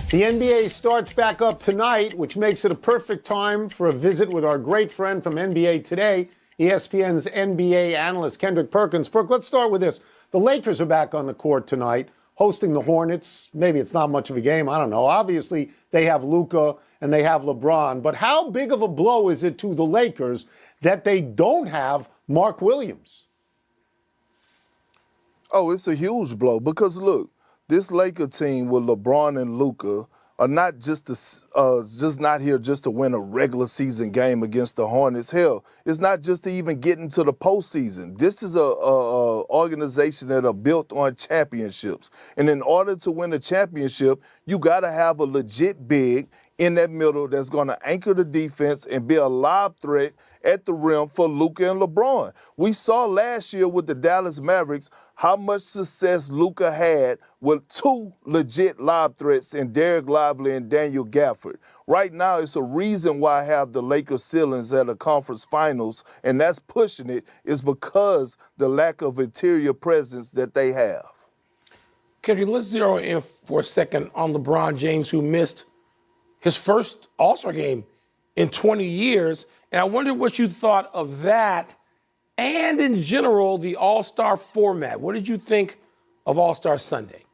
The NBA starts back up tonight, which makes it a perfect time for a visit with our great friend from NBA Today, ESPN's NBA analyst, Kendrick Perkins. Perk, let's start with this. The Lakers are back on the court tonight, hosting the Hornets. Maybe it's not much of a game. I don't know. Obviously, they have Luka and they have LeBron. But how big of a blow is it to the Lakers that they don't have Mark Williams? Oh, it's a huge blow because, look, this Laker team with LeBron and Luka are not just not here just to win a regular season game against the Hornets. Hell, it's not just to even get into the postseason. This is a organization that are built on championships. And in order to win a championship, you got to have a legit big in that middle that's going to anchor the defense and be a lob threat at the rim for Luka and LeBron. We saw last year with the Dallas Mavericks how much success Luka had with two legit lob threats in Derek Lively and Daniel Gafford. Right now, it's a reason why I have the Lakers ceilings at the conference finals, and that's pushing it, is because the lack of interior presence that they have. Kendrick, let's zero in for a second on LeBron James, who missed his first All-Star game in 20 years. And I wonder what you thought of that and, in general, the All-Star format. What did you think of All-Star Sunday?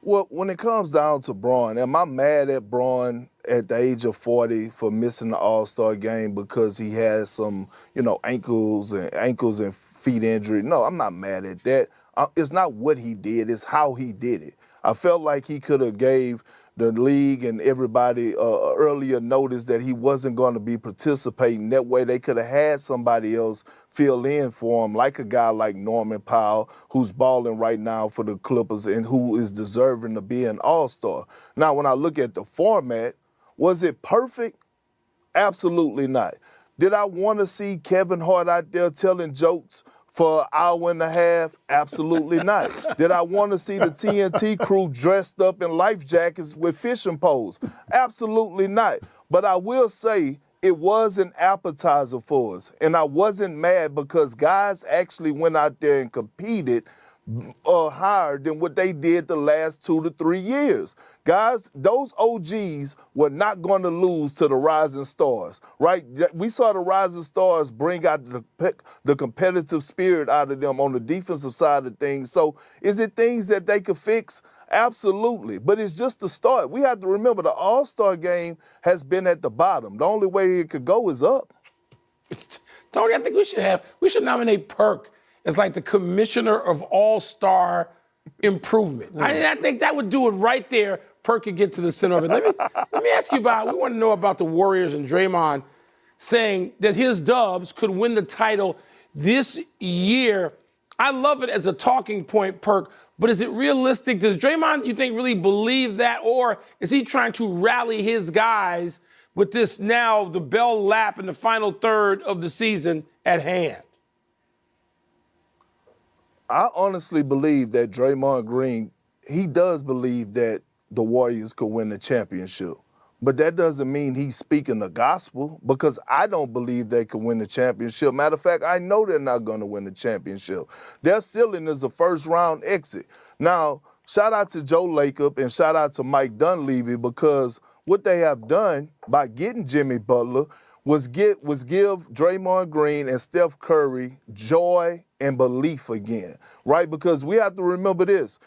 Well, when it comes down to Bron, am I mad at Bron at the age of 40 for missing the All-Star game because he has some, ankles and feet injury? No, I'm not mad at that. It's not what he did, it's how he did it. I felt like he could have gave the league and everybody earlier notice that he wasn't going to be participating. That way they could have had somebody else fill in for him, like a guy like Norman Powell, who's balling right now for the Clippers and who is deserving to be an all-star. Now, when I look at the format, was it perfect? Absolutely not. Did I want to see Kevin Hart out there telling jokes for an hour and a half? Absolutely not. Did I want to see the TNT crew dressed up in life jackets with fishing poles? Absolutely not. But I will say it was an appetizer for us. And I wasn't mad because guys actually went out there and competed higher than what they did the last 2 to 3 years. Guys, those OGs were not going to lose to the rising stars, right? We saw the rising stars bring out the competitive spirit out of them on the defensive side of things. So is it things that they could fix? Absolutely. But it's just the start. We have to remember the All-Star game has been at the bottom. The only way it could go is up. Tony, I think we should nominate Perk as like the commissioner of all-star improvement. I think that would do it right there. Perk could get to the center of it. Let me ask you we want to know about the Warriors and Draymond saying that his Dubs could win the title this year. I love it as a talking point, Perk, but is it realistic? Does Draymond, you think, really believe that, or is he trying to rally his guys with this now, the bell lap in the final third of the season at hand? I honestly believe that Draymond Green, he does believe that the Warriors could win the championship. But that doesn't mean he's speaking the gospel, because I don't believe they can win the championship. Matter of fact, I know they're not going to win the championship. Their ceiling is a first-round exit. Now, shout out to Joe Lacob and shout out to Mike Dunleavy, because what they have done by getting Jimmy Butler was give Draymond Green and Steph Curry joy and belief again, right? Because we have to remember this.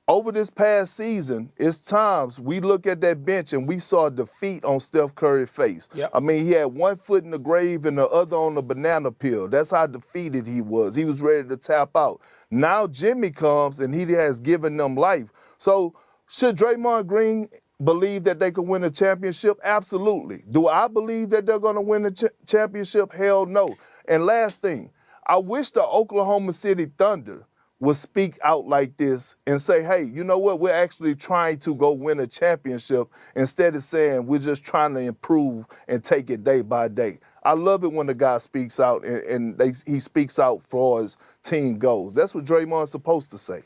Over this past season, it's times we look at that bench and we saw defeat on Steph Curry's face. Yep. I mean, he had one foot in the grave and the other on the banana peel. That's how defeated he was. He was ready to tap out. Now Jimmy comes and he has given them life. So should Draymond Green believe that they could win a championship? Absolutely. Do I believe that they're going to win the championship? Hell no. And last thing, I wish the Oklahoma City Thunder would speak out like this and say, hey, you know what? We're actually trying to go win a championship instead of saying we're just trying to improve and take it day by day. I love it when the guy speaks out and he speaks out for his team goals. That's what Draymond's supposed to say.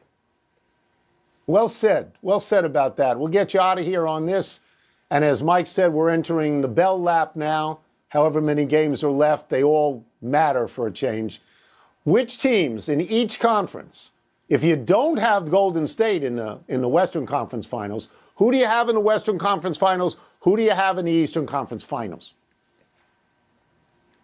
Well said. Well said about that. We'll get you out of here on this. And as Mike said, we're entering the bell lap now. However many games are left, they all matter for a change. Which teams in each conference If you don't have Golden State in the Western Conference Finals, who do you have in the Western Conference Finals? Who do you have in the Eastern Conference Finals?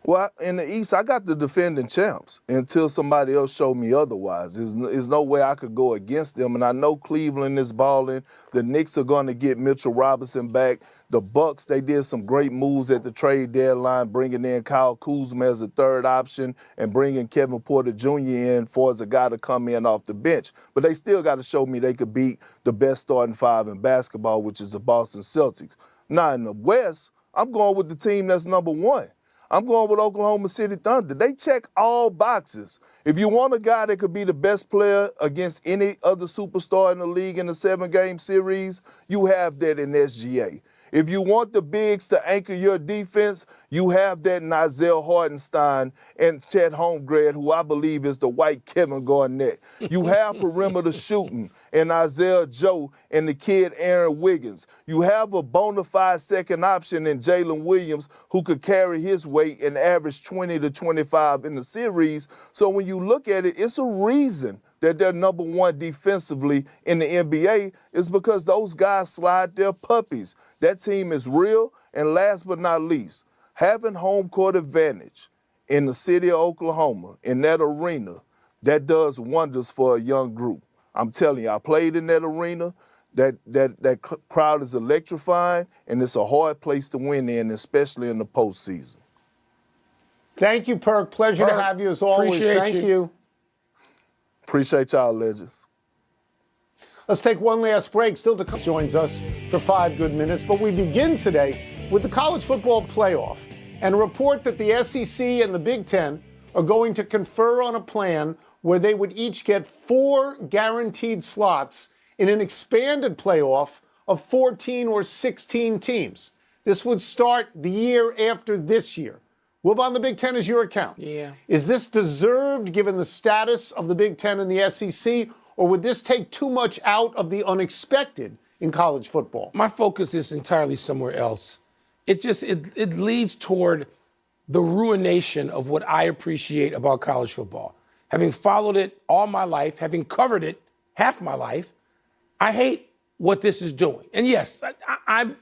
Well, in the East, I got the defending champs until somebody else showed me otherwise. There's no way I could go against them. And I know Cleveland is balling. The Knicks are going to get Mitchell Robinson back. The Bucks, they did some great moves at the trade deadline, bringing in Kyle Kuzma as a third option and bringing Kevin Porter Jr. in as a guy to come in off the bench. But they still got to show me they could beat the best starting five in basketball, which is the Boston Celtics. Now, in the West, I'm going with the team that's number one. I'm going with Oklahoma City Thunder. They check all boxes. If you want a guy that could be the best player against any other superstar in the league in a 7-game series, you have that in SGA. If you want the bigs to anchor your defense, you have that in Isaiah Hartenstein and Chet Holmgren, who I believe is the white Kevin Garnett. You have perimeter shooting in Isaiah Joe and the kid Aaron Wiggins. You have a bona fide second option in Jalen Williams, who could carry his weight and average 20 to 25 in the series. So when you look at it, it's a reason that they're number one defensively in the NBA is because those guys slide their puppies. That team is real. And last but not least, having home court advantage in the city of Oklahoma, in that arena, that does wonders for a young group. I'm telling you, I played in that arena. That crowd is electrifying, and it's a hard place to win in, especially in the postseason. Thank you, Perk. Pleasure to have you as always. Appreciate Thank you. Appreciate y'all, legends. Let's take one last break. Still to come, joins us for 5 good minutes. But we begin today with the college football playoff and a report that the SEC and the Big Ten are going to confer on a plan where they would each get 4 guaranteed slots in an expanded playoff of 14 or 16 teams. This would start the year after this year. Wilbon, the Big Ten is your account. Yeah. Is this deserved given the status of the Big Ten and the SEC, or would this take too much out of the unexpected in college football? My focus is entirely somewhere else. It leads toward the ruination of what I appreciate about college football. Having followed it all my life, having covered it half my life, I hate what this is doing. And yes, I'm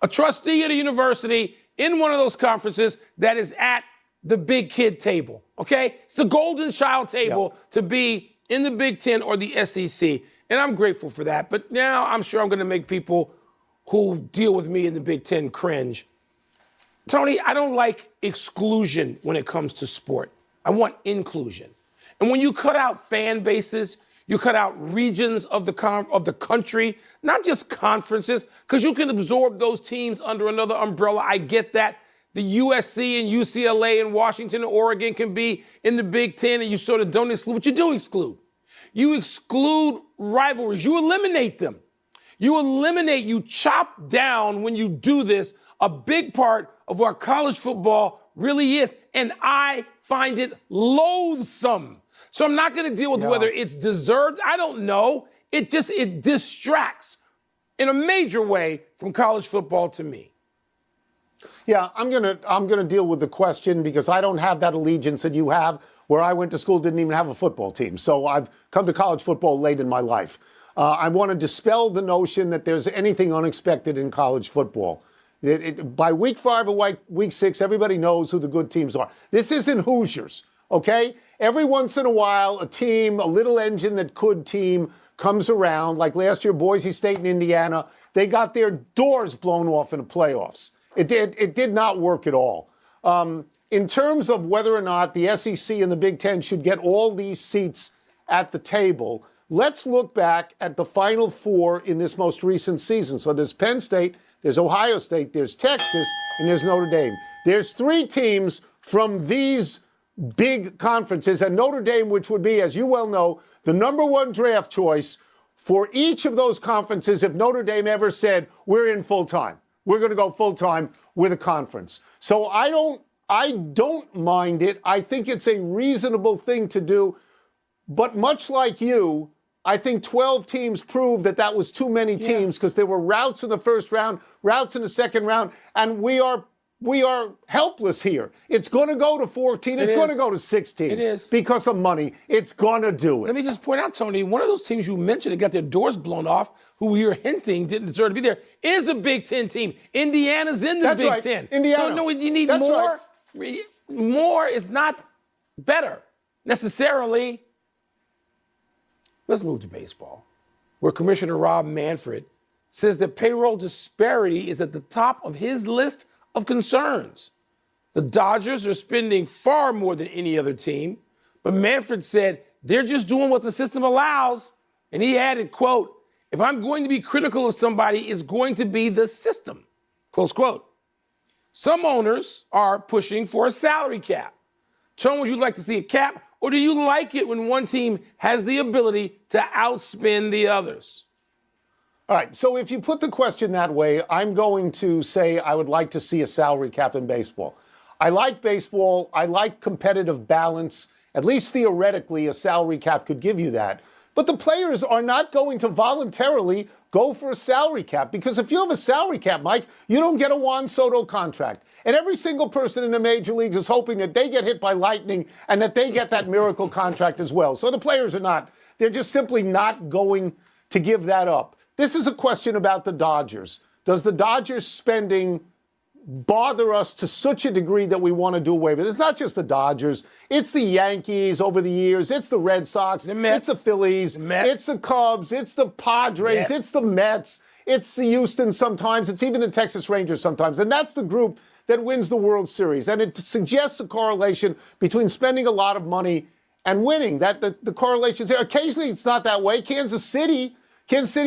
a trustee at a university in one of those conferences that is at the big kid table, okay? It's the golden child table to be in the Big Ten or the SEC, and I'm grateful for that. But now I'm sure I'm going to make people who deal with me in the Big Ten cringe. Tony, I don't like exclusion when it comes to sport. I want inclusion. And when you cut out fan bases, you cut out regions of the country, not just conferences, because you can absorb those teams under another umbrella. I get that. The USC and UCLA and Washington and Oregon can be in the Big Ten, and you sort of don't exclude. But you do exclude. You exclude rivalries. You eliminate them. You chop down when you do this a big part of what college football really is. And I find it loathsome. So I'm not going to deal with whether it's deserved. I don't know. It distracts in a major way from college football to me. Yeah, I'm gonna deal with the question because I don't have that allegiance that you have. Where I went to school, didn't even have a football team. So I've come to college football late in my life. I want to dispel the notion that there's anything unexpected in college football. By week 5 or week 6, everybody knows who the good teams are. This isn't Hoosiers, okay? Every once in a while, a little engine that could team comes around. Like last year, Boise State and Indiana, they got their doors blown off in the playoffs. It did not work at all. In terms of whether or not the SEC and the Big Ten should get all these seats at the table, let's look back at the Final Four in this most recent season. So there's Penn State, there's Ohio State, there's Texas, and there's Notre Dame. There's 3 teams from these big conferences, and Notre Dame, which would be, as you well know, the number 1 draft choice for each of those conferences if Notre Dame ever said, we're in full time. We're going to go full time with a conference. So I don't mind it. I think it's a reasonable thing to do. But much like you, I think 12 teams proved that was too many teams because there were routes in the first round, routes in the second round, and we are we are helpless here. It's going to go to 14. It's going to go to 16. It is. Because of money. It's going to do it. Let me just point out, Tony, one of those teams you mentioned that got their doors blown off, who you're hinting didn't deserve to be there, is a Big Ten team. Indiana's in the Big Ten. Indiana. So, no, you need That's more. Right. More is not better necessarily. Let's move to baseball, where Commissioner Rob Manfred says that payroll disparity is at the top of his list of concerns. The Dodgers are spending far more than any other team, but Manfred said they're just doing what the system allows. And he added, quote, if I'm going to be critical of somebody, it's going to be the system, close quote. Some owners are pushing for a salary cap. Sean, would you like to see a cap, or do you like it when one team has the ability to outspend the others? All right, so if you put the question that way, I'm going to say I would like to see a salary cap in baseball. I like baseball. I like competitive balance. At least theoretically, a salary cap could give you that. But the players are not going to voluntarily go for a salary cap, because if you have a salary cap, Mike, you don't get a Juan Soto contract. And every single person in the major leagues is hoping that they get hit by lightning and that they get that miracle contract as well. So the players are not. They're just simply not going to give that up. This is a question about the Dodgers. Does the Dodgers spending bother us to such a degree that we want to do away with it? It's not just the Dodgers. It's the Yankees over the years. It's the Red Sox. It's the Phillies. It's the Cubs. It's the Padres. It's the Mets. It's the Houston sometimes. It's even the Texas Rangers sometimes. And that's the group that wins the World Series. And it suggests a correlation between spending a lot of money and winning. That the correlation's there. Occasionally it's not that way. Kansas City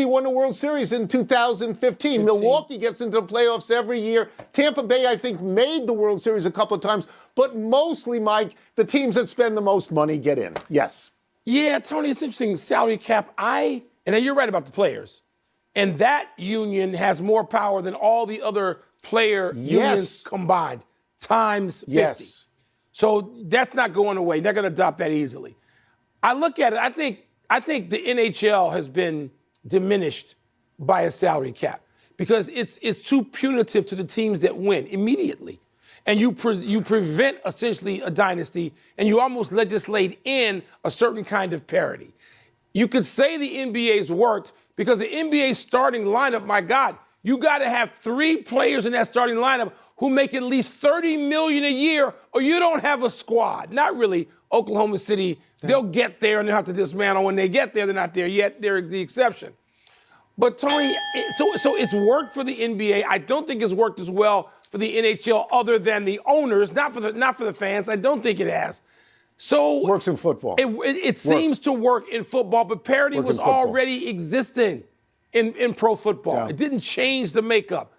won the World Series in 2015. Milwaukee gets into the playoffs every year. Tampa Bay, I think, made the World Series a couple of times. But mostly, Mike, the teams that spend the most money get in. Yes. Yeah, Tony, it's interesting. Salary cap, and you're right about the players. And that union has more power than all the other player unions combined, times 50. Yes. So that's not going away. They're going to adopt that easily. I look at it, I think the NHL has been diminished by a salary cap because it's too punitive to the teams that win immediately. And you prevent essentially a dynasty, and you almost legislate in a certain kind of parity. You could say the NBA's worked because the NBA starting lineup, my God, you got to have 3 players in that starting lineup who make at least $30 million a year, or you don't have a squad. Not really. Oklahoma City, they'll get there and they'll have to dismantle. When they get there, they're not there yet. They're the exception. But Tony, so it's worked for the NBA. I don't think it's worked as well for the NHL, other than the owners, not for the fans. I don't think it has. So works in football. It seems to work in football, but parity was already existing in pro football. Yeah. It didn't change the makeup.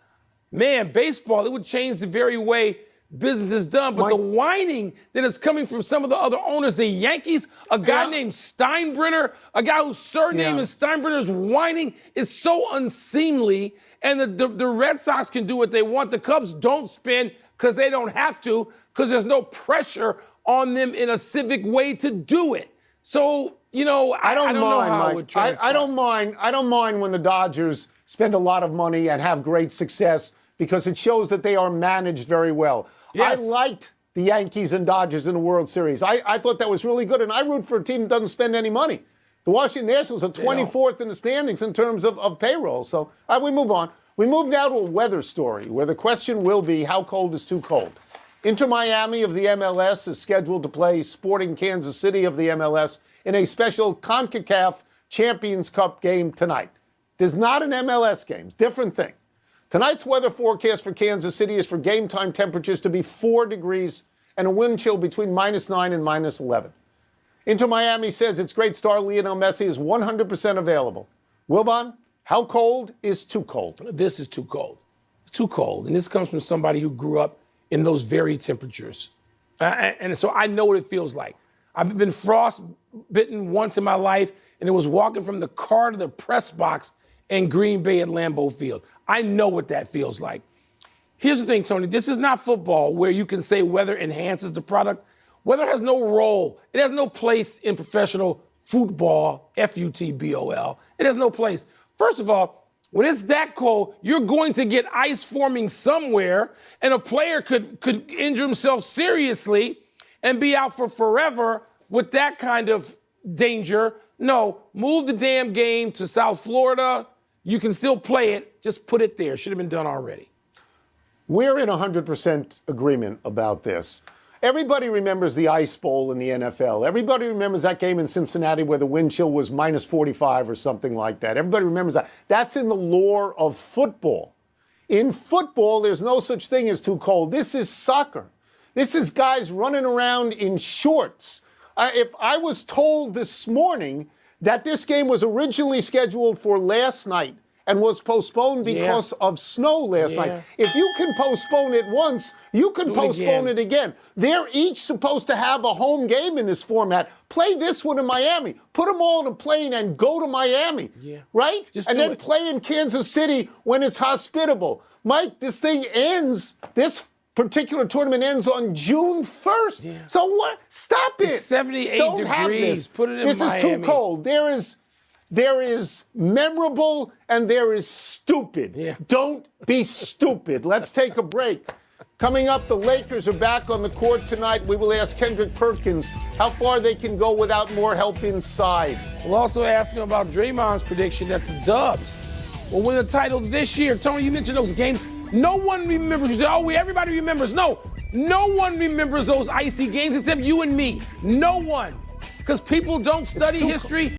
Man, baseball, it would change the very way business is done. But the whining that is coming from some of the other owners, the Yankees, a guy named Steinbrenner, a guy whose surname is Steinbrenner's whining is so unseemly. And the Red Sox can do what they want. The Cubs don't spend because they don't have to, because there's no pressure on them in a civic way to do it. So, I don't know how it would transfer. I don't mind when the Dodgers spend a lot of money and have great success, because it shows that they are managed very well. Yes. I liked the Yankees and Dodgers in the World Series. I thought that was really good, and I root for a team that doesn't spend any money. The Washington Nationals are 24th in the standings in terms of payroll. So we move on. We move now to a weather story where the question will be, how cold is too cold? Inter Miami of the MLS is scheduled to play Sporting Kansas City of the MLS in a special CONCACAF Champions Cup game tonight. There's not an MLS game. It's a different thing. Tonight's weather forecast for Kansas City is for game time temperatures to be 4 degrees and a wind chill between -9 and -11. Inter Miami says its great star Lionel Messi is 100% available. Wilbon, how cold is too cold? This is too cold. It's too cold. And this comes from somebody who grew up in those very temperatures. And so I know what it feels like. I've been frostbitten once in my life, and it was walking from the car to the press box in Green Bay at Lambeau Field. I know what that feels like. Here's the thing, Tony. This is not football where you can say weather enhances the product. Weather has no role. It has no place in professional football, F-U-T-B-O-L. It has no place. First of all, When it's that cold, you're going to get ice forming somewhere, and a player could injure himself seriously and be out for forever with that kind of danger. No, move the damn game to South Florida. You can still play it. Just put it there. Should have been done already. We're in 100% agreement about this. Everybody remembers the Ice Bowl in the NFL. Everybody remembers that game in Cincinnati where the wind chill was minus 45 or something like that. Everybody remembers that. That's in the lore of football. In football, there's no such thing as too cold. This is soccer. This is guys running around in shorts. If I was told this morning that this game was originally scheduled for last night and was postponed because of snow last night. If you can postpone it once, you can postpone it again. They're each supposed to have a home game in this format. Play this one in Miami. Put them all on a plane and go to Miami, right? And then play in Kansas City when it's hospitable. Mike, this thing ends, this particular tournament ends on June 1st. So what? Stop it. It's 78 Don't degrees. have this. Put it in This Miami. is too cold. There is memorable and there is stupid. Don't be stupid. Let's take a break. Coming up, the Lakers are back on the court tonight. We will ask Kendrick Perkins how far they can go without more help inside. We'll also ask him about Draymond's prediction that the Dubs will win the title this year. Tony, you mentioned those games. No one remembers. You say, everybody remembers. No one remembers those icy games except you and me. No one. Because people don't study history.